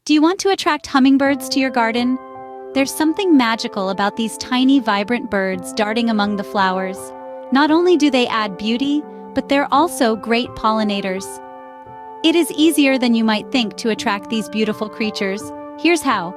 Do you want to attract hummingbirds to your garden? There's something magical about these tiny, vibrant birds darting among the flowers. Not only do they add beauty, but they're also great pollinators. It is easier than you might think to attract these beautiful creatures. Here's how.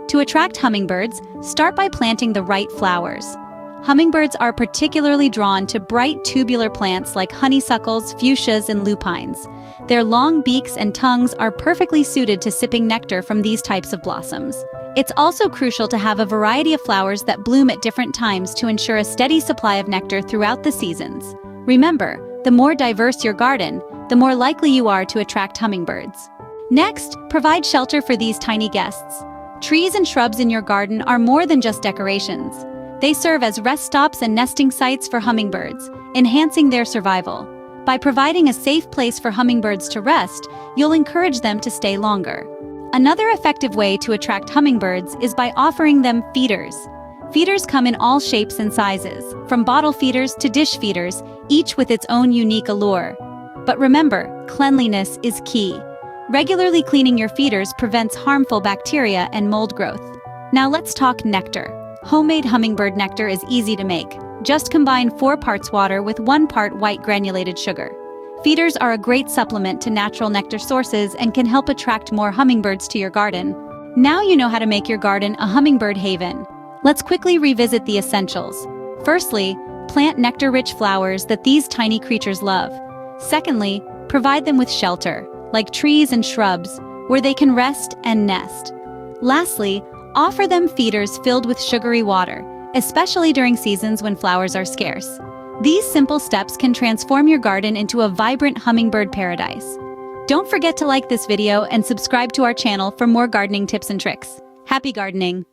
To attract hummingbirds, start by planting the right flowers. Hummingbirds are particularly drawn to bright tubular plants like honeysuckles, fuchsias, and lupines. Their long beaks and tongues are perfectly suited to sipping nectar from these types of blossoms. It's also crucial to have a variety of flowers that bloom at different times to ensure a steady supply of nectar throughout the seasons. Remember, the more diverse your garden, the more likely you are to attract hummingbirds. Next, provide shelter for these tiny guests. Trees and shrubs in your garden are more than just decorations. They serve as rest stops and nesting sites for hummingbirds, enhancing their survival. By providing a safe place for hummingbirds to rest, you'll encourage them to stay longer. Another effective way to attract hummingbirds is by offering them feeders. Feeders come in all shapes and sizes, from bottle feeders to dish feeders, each with its own unique allure. But remember, cleanliness is key. Regularly cleaning your feeders prevents harmful bacteria and mold growth. Now let's talk nectar. Homemade hummingbird nectar is easy to make. Just combine 4 parts water with 1 part white granulated sugar. Feeders are a great supplement to natural nectar sources and can help attract more hummingbirds to your garden. Now you know how to make your garden a hummingbird haven. Let's quickly revisit the essentials. Firstly, plant nectar-rich flowers that these tiny creatures love. Secondly, provide them with shelter, like trees and shrubs, where they can rest and nest. Lastly, offer them feeders filled with sugary water, especially during seasons when flowers are scarce. These simple steps can transform your garden into a vibrant hummingbird paradise. Don't forget to like this video and subscribe to our channel for more gardening tips and tricks. Happy gardening!